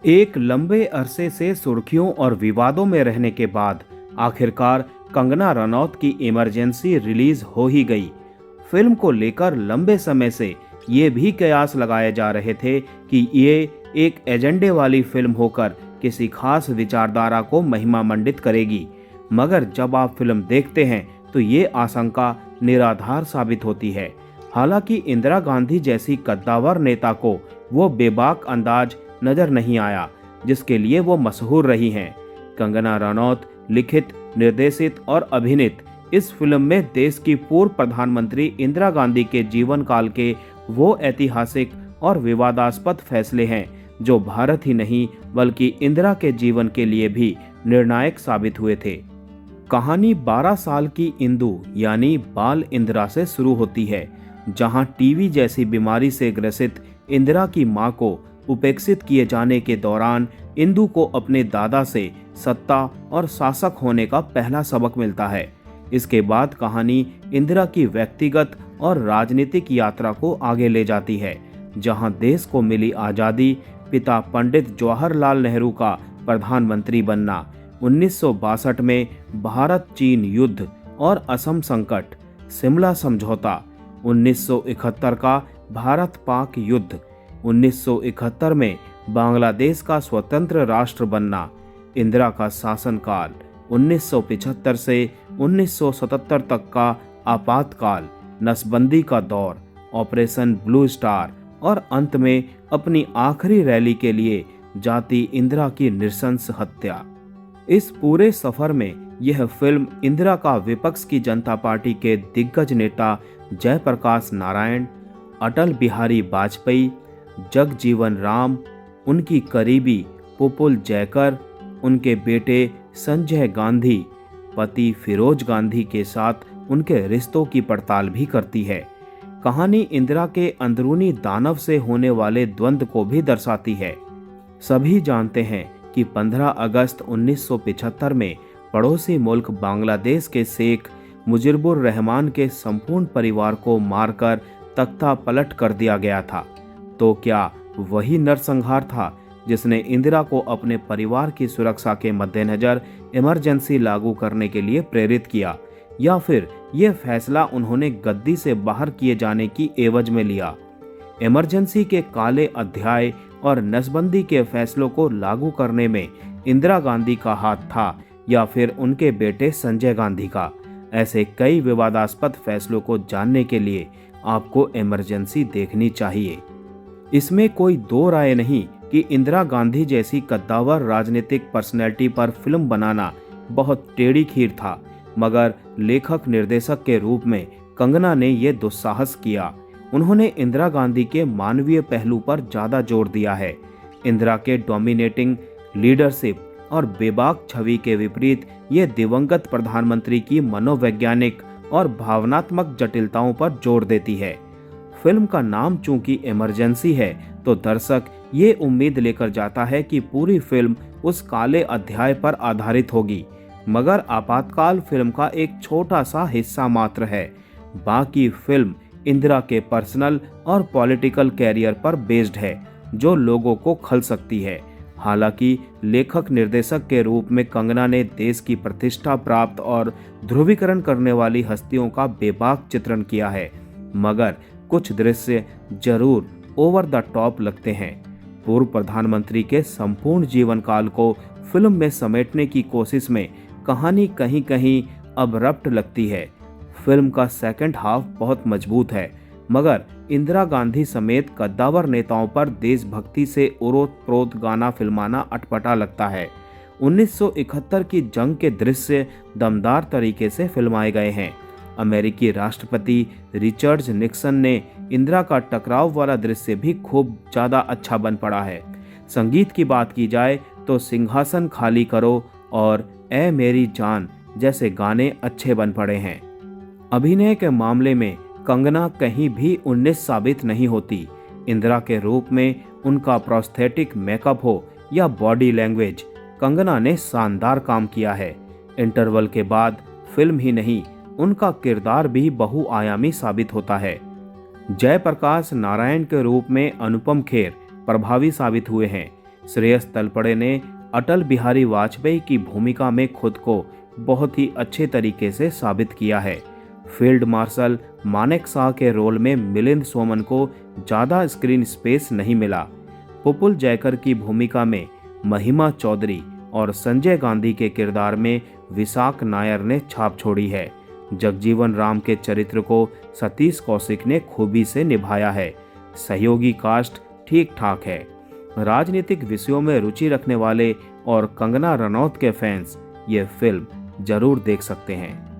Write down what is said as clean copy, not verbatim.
एक लंबे अरसे से सुर्खियों और विवादों में रहने के बाद आखिरकार कंगना रनौत की इमरजेंसी रिलीज हो ही गई। फिल्म को लेकर लंबे समय से ये भी कयास लगाए जा रहे थे कि ये एक एजेंडे वाली फिल्म होकर किसी खास विचारधारा को महिमा मंडित करेगी, मगर जब आप फिल्म देखते हैं तो ये आशंका निराधार साबित होती है। हालांकि इंदिरा गांधी जैसी कद्दावर नेता को वो बेबाक अंदाज नजर नहीं आया जिसके लिए वो मशहूर रही हैं। कंगना रनौत लिखित, निर्देशित और अभिनीत इस फिल्म में देश की पूर्व प्रधानमंत्री इंदिरा गांधी के जीवन काल के वो ऐतिहासिक और विवादास्पद फैसले हैं जो भारत ही नहीं बल्कि इंदिरा के जीवन के लिए भी निर्णायक साबित हुए थे। कहानी 12 साल की इंदु यानी बाल इंदिरा से शुरू होती है, जहां टीबी जैसी बीमारी से ग्रसित इंदिरा की मां को उपेक्षित किए जाने के दौरान इंदु को अपने दादा से सत्ता और शासक होने का पहला सबक मिलता है। इसके बाद कहानी इंदिरा की व्यक्तिगत और राजनीतिक यात्रा को आगे ले जाती है, जहां देश को मिली आज़ादी, पिता पंडित जवाहरलाल नेहरू का प्रधानमंत्री बनना, 1962 में भारत चीन युद्ध और असम संकट, शिमला समझौता, 1971 का भारत पाक युद्ध, 1971 में बांग्लादेश का स्वतंत्र राष्ट्र बनना, इंदिरा का शासनकाल, 1975 से 1977 तक का आपातकाल, नसबंदी का दौर, ऑपरेशन ब्लू स्टार और अंत में अपनी आखिरी रैली के लिए जाती इंदिरा की नृशंस हत्या। इस पूरे सफर में यह फिल्म इंदिरा का विपक्ष की जनता पार्टी के दिग्गज नेता जयप्रकाश नारायण, अटल बिहारी वाजपेयी, जगजीवन राम, उनकी करीबी पुपुल जयकर, उनके बेटे संजय गांधी, पति फिरोज गांधी के साथ उनके रिश्तों की पड़ताल भी करती है। कहानी इंदिरा के अंदरूनी दानव से होने वाले द्वंद्व को भी दर्शाती है। सभी जानते हैं कि 15 अगस्त 1975 में पड़ोसी मुल्क बांग्लादेश के शेख मुजीबुर रहमान के संपूर्ण परिवार को मारकर तख्ता पलट कर दिया गया था। तो क्या वही नरसंहार था जिसने इंदिरा को अपने परिवार की सुरक्षा के मद्देनजर इमरजेंसी लागू करने के लिए प्रेरित किया, या फिर यह फैसला उन्होंने गद्दी से बाहर किए जाने की एवज में लिया? इमरजेंसी के काले अध्याय और नसबंदी के फैसलों को लागू करने में इंदिरा गांधी का हाथ था या फिर उनके बेटे संजय गांधी का? ऐसे कई विवादास्पद फैसलों को जानने के लिए आपको इमरजेंसी देखनी चाहिए। इसमें कोई दो राय नहीं कि इंदिरा गांधी जैसी कद्दावर राजनीतिक पर्सनैलिटी पर फिल्म बनाना बहुत टेढ़ी खीर था, मगर लेखक निर्देशक के रूप में कंगना ने यह दुस्साहस किया। उन्होंने इंदिरा गांधी के मानवीय पहलू पर ज़्यादा जोर दिया है। इंदिरा के डोमिनेटिंग लीडरशिप और बेबाक छवि के विपरीत ये दिवंगत प्रधानमंत्री की मनोवैज्ञानिक और भावनात्मक जटिलताओं पर जोर देती है। फिल्म का नाम चूंकि इमरजेंसी है तो दर्शक ये उम्मीद लेकर जाता है कि पूरी फिल्म उस काले अध्याय पर आधारित होगी, मगर आपातकाल फिल्म का एक छोटा सा हिस्सा मात्र है। बाकी फिल्म इंदिरा के पर्सनल और पॉलिटिकल कैरियर पर बेस्ड है जो लोगों को खल सकती है। हालांकि लेखक निर्देशक के रूप में कंगना ने देश की प्रतिष्ठा प्राप्त और ध्रुवीकरण करने वाली हस्तियों का बेबाक चित्रण किया है, मगर कुछ दृश्य जरूर ओवर द टॉप लगते हैं। पूर्व प्रधानमंत्री के संपूर्ण जीवन काल को फिल्म में समेटने की कोशिश में कहानी कहीं कहीं अब्रप्ट लगती है। फिल्म का सेकंड हाफ बहुत मजबूत है, मगर इंदिरा गांधी समेत कद्दावर नेताओं पर देशभक्ति से ओरोत-प्रोत गाना फिल्माना अटपटा लगता है। 1971 की जंग के दृश्य दमदार तरीके से फिल्माए गए हैं। अमेरिकी राष्ट्रपति रिचर्ड निक्सन ने इंदिरा का टकराव वाला दृश्य भी खूब ज़्यादा अच्छा बन पड़ा है। संगीत की बात की जाए तो सिंहासन खाली करो और ए मेरी जान जैसे गाने अच्छे बन पड़े हैं। अभिनय के मामले में कंगना कहीं भी 19 साबित नहीं होती। इंदिरा के रूप में उनका प्रोस्थेटिक मेकअप हो या बॉडी लैंग्वेज, कंगना ने शानदार काम किया है। इंटरवल के बाद फिल्म ही नहीं, उनका किरदार भी बहुआयामी साबित होता है। जयप्रकाश नारायण के रूप में अनुपम खेर प्रभावी साबित हुए हैं। श्रेयस तलपड़े ने अटल बिहारी वाजपेयी की भूमिका में खुद को बहुत ही अच्छे तरीके से साबित किया है। फील्ड मार्शल मानेकशॉ के रोल में मिलिंद सोमन को ज़्यादा स्क्रीन स्पेस नहीं मिला। पुपुल जयकर की भूमिका में महिमा चौधरी और संजय गांधी के किरदार में विशाख नायर ने छाप छोड़ी है। जगजीवन राम के चरित्र को सतीश कौशिक ने खूबी से निभाया है। सहयोगी कास्ट ठीक ठाक है। राजनीतिक विषयों में रुचि रखने वाले और कंगना रनौत के फैंस ये फिल्म जरूर देख सकते हैं।